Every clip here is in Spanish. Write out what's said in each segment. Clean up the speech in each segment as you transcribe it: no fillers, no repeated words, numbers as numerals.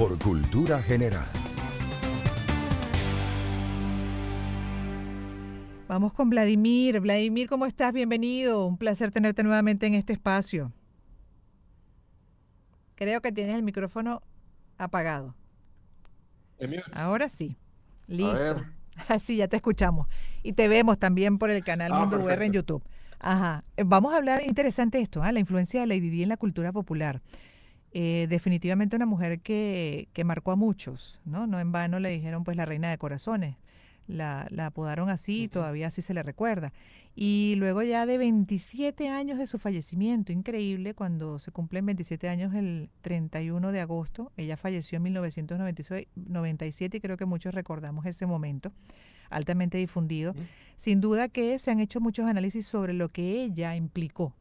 por Cultura General. Vamos con Vladimir. Vladimir, ¿cómo estás? Bienvenido. Un placer tenerte nuevamente en este espacio. Creo que tienes el micrófono apagado. Emil, Ahora sí. a Listo. ver. Así ya te escuchamos. Y te vemos también por el canal Mundo VR en Perfecto. YouTube. Ajá. Vamos a hablar, interesante esto, la influencia de Lady Di en la cultura popular. Definitivamente una mujer que marcó a muchos, ¿no? No en vano le dijeron pues la reina de corazones. La apodaron así y Ujú. todavía así se le recuerda. Y luego ya de 27 años de su fallecimiento, increíble, cuando se cumplen 27 años el 31 de agosto, ella falleció en 1997 y creo que muchos recordamos ese momento, altamente difundido. Ujú. Sin duda que se han hecho muchos análisis sobre lo que ella implicó,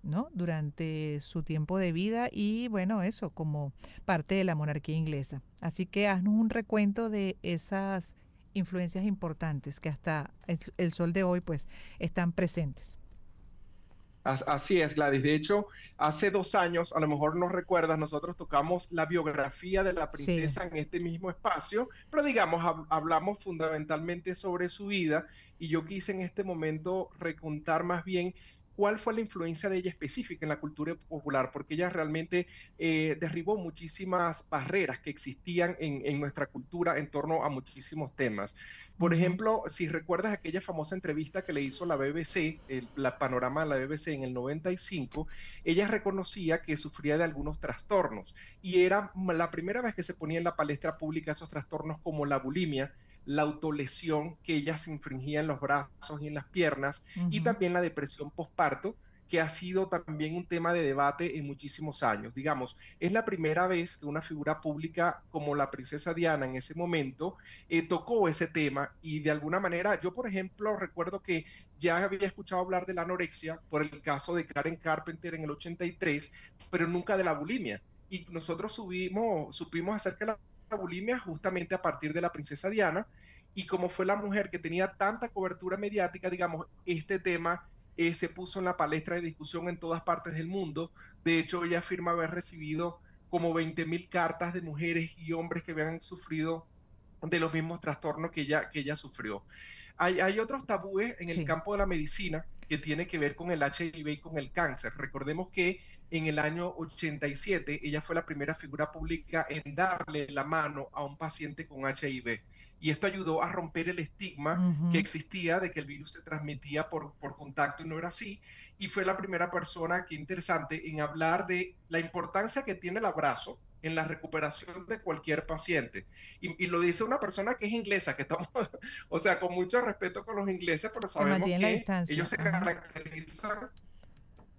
¿no? Durante su tiempo de vida y bueno, eso como parte de la monarquía inglesa. Así que haznos un recuento de esas influencias importantes que hasta el sol de hoy pues están presentes. Así es, Gladys. De hecho, hace 2 años, a lo mejor no recuerdas, nosotros tocamos la biografía de la Sí. princesa en este mismo espacio, pero digamos, hablamos fundamentalmente sobre su vida y yo quise en este momento recontar más bien cuál fue la influencia de ella específica en la cultura popular, porque ella realmente derribó muchísimas barreras que existían en nuestra cultura en torno a muchísimos temas. Por Ujú. ejemplo, si recuerdas aquella famosa entrevista que le hizo la BBC, la panorama de la BBC en el 95, ella reconocía que sufría de algunos trastornos y era la primera vez que se ponía en la palestra pública esos trastornos como la bulimia, la autolesión que ella se infringía en los brazos y en las piernas y Ujú. también la depresión postparto, que ha sido también un tema de debate en muchísimos años. Digamos, es la primera vez que una figura pública como la princesa Diana en ese momento tocó ese tema y de alguna manera, yo por ejemplo recuerdo que ya había escuchado hablar de la anorexia por el caso de Karen Carpenter en el 83, pero nunca de la bulimia. Y nosotros supimos acerca de la bulimia justamente a partir de la princesa Diana y como fue la mujer que tenía tanta cobertura mediática, digamos, este tema se puso en la palestra de discusión en todas partes del mundo. De hecho, ella afirma haber recibido como 20.000 cartas de mujeres y hombres que habían sufrido de los mismos trastornos que ella sufrió. Hay otros tabúes en el Sí. campo de la medicina que tiene que ver con el HIV y con el cáncer. Recordemos que en el año 87 ella fue la primera figura pública en darle la mano a un paciente con HIV. Y esto ayudó a romper el estigma que Ujú. existía de que el virus se transmitía por contacto y no era así. Y fue la primera persona, que interesante, en hablar de la importancia que tiene el abrazo en la recuperación de cualquier paciente. Y lo dice una persona que es inglesa, que estamos, o sea, con mucho respeto con los ingleses, pero Que sabemos mantienen la que ellos distancia. se Ajá. caracterizan.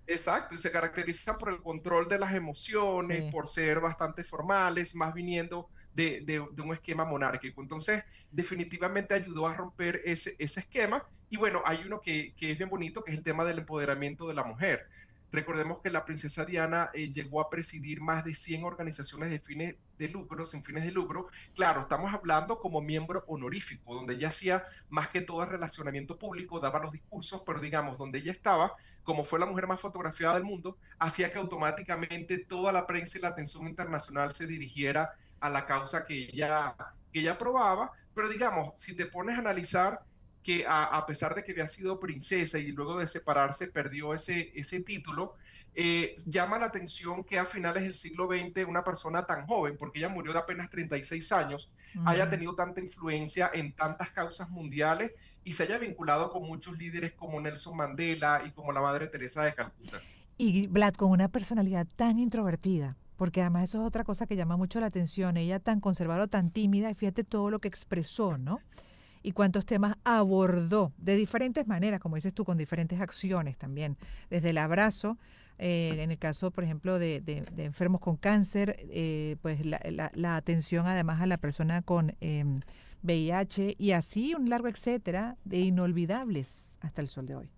Exacto, y se caracterizan por el control de las emociones, Sí. por ser bastante formales, más viniendo de un esquema monárquico. Entonces, definitivamente ayudó a romper ese esquema. Y bueno, hay uno que es bien bonito, que es el tema del empoderamiento de la mujer. Recordemos que la princesa Diana llegó a presidir más de 100 organizaciones de fines de lucro, sin fines de lucro. Claro, estamos hablando como miembro honorífico, donde ella hacía más que todo relacionamiento público, daba los discursos, pero digamos, donde ella estaba, como fue la mujer más fotografiada del mundo, hacía que automáticamente toda la prensa y la atención internacional se dirigiera a la causa que ella aprobaba. Pero digamos, si te pones a analizar que a pesar de que había sido princesa y luego de separarse perdió ese título, llama la atención que a finales del siglo XX una persona tan joven, porque ella murió de apenas 36 años, haya Ujú. tenido tanta influencia en tantas causas mundiales y se haya vinculado con muchos líderes como Nelson Mandela y como la Madre Teresa de Calcuta. Y Vlad con una personalidad tan introvertida, porque además eso es otra cosa que llama mucho la atención, ella tan conservadora, tan tímida, y fíjate todo lo que expresó, ¿no? Y cuántos temas abordó de diferentes maneras, como dices tú, con diferentes acciones también, desde el abrazo, en el caso, por ejemplo, de enfermos con cáncer, pues la atención además a la persona con VIH y así un largo etcétera de inolvidables hasta el sol de hoy.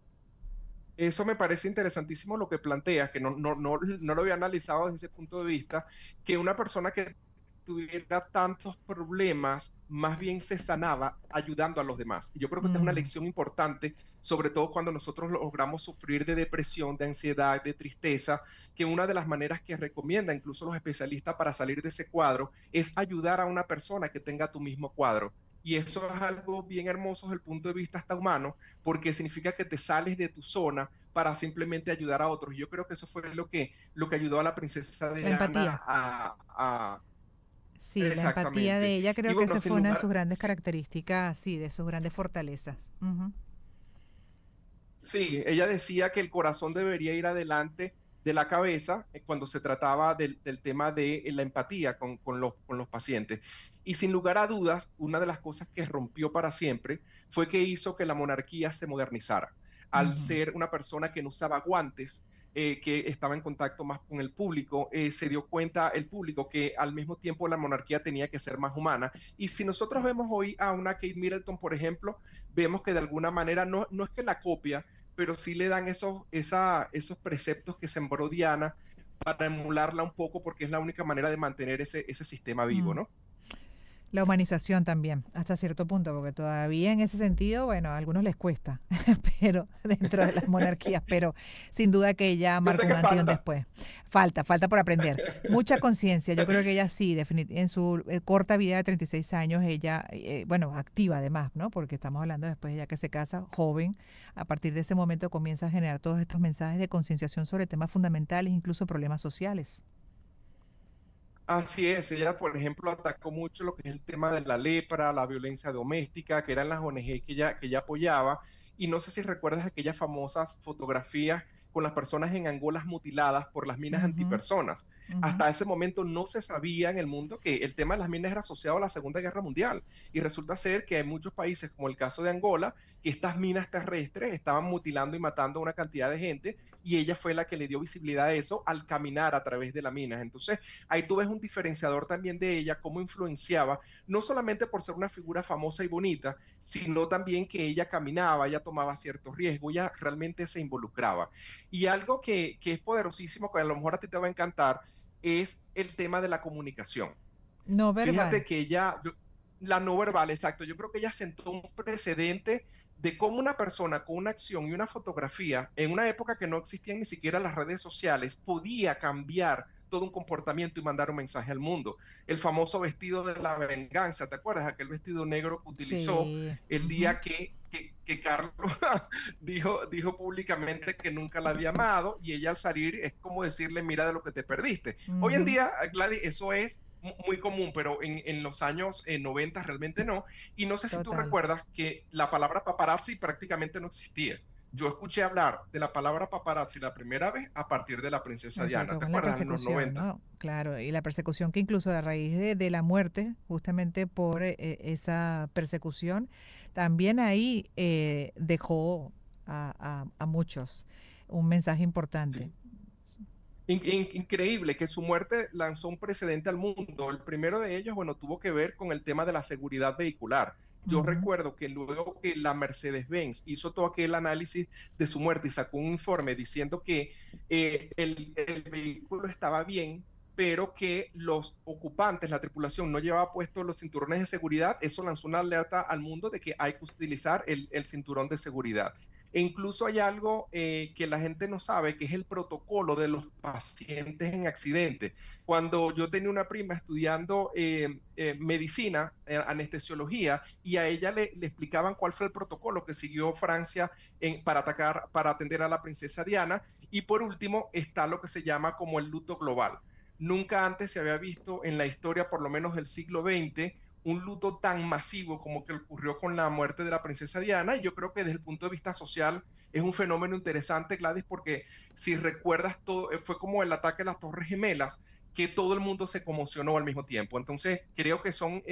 Eso me parece interesantísimo lo que planteas, que no lo había analizado desde ese punto de vista, que una persona que tuviera tantos problemas, más bien se sanaba ayudando a los demás. Y yo creo que esta es una Mm, lección importante, sobre todo cuando nosotros logramos sufrir de depresión, de ansiedad, de tristeza, que una de las maneras que recomienda incluso los especialistas para salir de ese cuadro es ayudar a una persona que tenga tu mismo cuadro. Y eso es algo bien hermoso desde el punto de vista hasta humano, porque significa que te sales de tu zona para simplemente ayudar a otros. Yo creo que eso fue lo que ayudó a la princesa la Diana empatía. a... Sí, la empatía de Exactamente. ella Y creo que bueno, esa sin fue una de lugar, sus grandes sí, características, sí, de sus grandes fortalezas. Ujú. sí, ella decía que el corazón debería ir adelante de la cabeza cuando se trataba del tema de la empatía con los pacientes. Y sin lugar a dudas, una de las cosas que rompió para siempre fue que hizo que la monarquía se modernizara. Al Ujú. ser una persona que no usaba guantes, que estaba en contacto más con el público, se dio cuenta el público que al mismo tiempo la monarquía tenía que ser más humana. Y si nosotros vemos hoy a una Kate Middleton, por ejemplo, vemos que de alguna manera no es que la copia, pero sí le dan esos preceptos que sembró Diana para emularla un poco, porque es la única manera de mantener ese sistema vivo, Mm. ¿no? La humanización también, hasta cierto punto, porque todavía en ese sentido, bueno, a algunos les cuesta, pero dentro de las monarquías, pero sin duda que ella Yo sé marcó un que antes y un falta. después. Falta por aprender. Mucha conciencia, yo creo que ella sí, en su corta vida de 36 años, ella, bueno, activa además, ¿no? Porque estamos hablando después de ella que se casa, joven, a partir de ese momento comienza a generar todos estos mensajes de concienciación sobre temas fundamentales, incluso problemas sociales. Así es, ella, por ejemplo, atacó mucho lo que es el tema de la lepra, la violencia doméstica, que eran las ONG que ella apoyaba. Y no sé si recuerdas aquellas famosas fotografías con las personas en Angolas mutiladas por las minas Ujú, antipersonas. ujú. Hasta ese momento no se sabía en el mundo que el tema de las minas era asociado a la Segunda Guerra Mundial. Y resulta ser que hay muchos países, como el caso de Angola, que estas minas terrestres estaban mutilando y matando a una cantidad de gente, y ella fue la que le dio visibilidad a eso al caminar a través de las minas. Entonces, ahí tú ves un diferenciador también de ella, cómo influenciaba, no solamente por ser una figura famosa y bonita, sino también que ella caminaba, ella tomaba ciertos riesgos, ella realmente se involucraba. Y algo que es poderosísimo, que a lo mejor a ti te va a encantar, es el tema de la comunicación. No Fíjate verbal. que la no verbal, exacto, yo creo que ella sentó un precedente de cómo una persona con una acción y una fotografía, en una época que no existían ni siquiera las redes sociales, podía cambiar todo un comportamiento y mandar un mensaje al mundo. El famoso vestido de la venganza, ¿te acuerdas? Aquel vestido negro que utilizó Sí. el Ujú, día que Carlos dijo públicamente que nunca la había amado, y ella al salir es como decirle, mira de lo que te perdiste. Hoy en ujú. día, Gladys, eso es muy común, pero en los años 90 realmente no. Y no sé si tú Total. recuerdas que la palabra paparazzi prácticamente no existía. Yo escuché hablar de la palabra paparazzi la primera vez a partir de la princesa Bueno, sobre Diana. todo ¿Te con la acuerdas? En los persecución, 90. ¿no? Claro, y la persecución que incluso a raíz de la muerte, justamente por esa persecución, también ahí dejó a muchos un mensaje importante. Sí. Increíble que su muerte lanzó un precedente al mundo. El primero de ellos, bueno, tuvo que ver con el tema de la seguridad vehicular. Yo Ujú, recuerdo que luego que la Mercedes-Benz hizo todo aquel análisis de su muerte y sacó un informe diciendo que el vehículo estaba bien, pero que los ocupantes, la tripulación, no llevaba puestos los cinturones de seguridad, eso lanzó una alerta al mundo de que hay que utilizar el cinturón de seguridad. E incluso hay algo que la gente no sabe, que es el protocolo de los pacientes en accidentes. Cuando yo tenía una prima estudiando medicina, anestesiología, y a ella le explicaban cuál fue el protocolo que siguió Francia para atender a la princesa Diana. Y por último está lo que se llama como el luto global. Nunca antes se había visto en la historia, por lo menos del siglo XX, un luto tan masivo como que ocurrió con la muerte de la princesa Diana. Y yo creo que desde el punto de vista social es un fenómeno interesante, Gladys, porque si recuerdas, todo fue como el ataque a las Torres Gemelas, que todo el mundo se conmocionó al mismo tiempo. Entonces, creo que son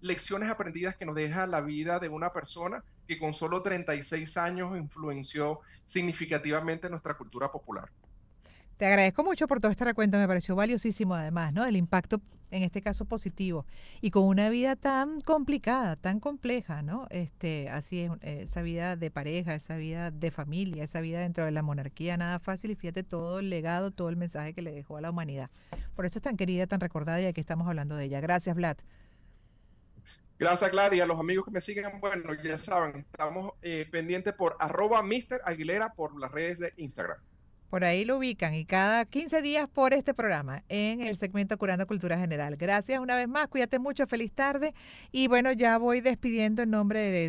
lecciones aprendidas que nos deja la vida de una persona que con solo 36 años influenció significativamente nuestra cultura popular. Te agradezco mucho por todo este recuento, me pareció valiosísimo además, ¿no? El impacto, en este caso positivo, y con una vida tan complicada, tan compleja, ¿no? Así es, esa vida de pareja, esa vida de familia, esa vida dentro de la monarquía, nada fácil, y fíjate todo el legado, todo el mensaje que le dejó a la humanidad. Por eso es tan querida, tan recordada, y aquí estamos hablando de ella. Gracias, Vlad. Gracias, Gladys. Y a los amigos que me siguen, bueno, ya saben, estamos pendientes por @Mr. Aguilera por las redes de Instagram. Por ahí lo ubican y cada 15 días por este programa en el segmento Curando Cultura General. Gracias una vez más, cuídate mucho, feliz tarde y bueno, ya voy despidiendo en nombre de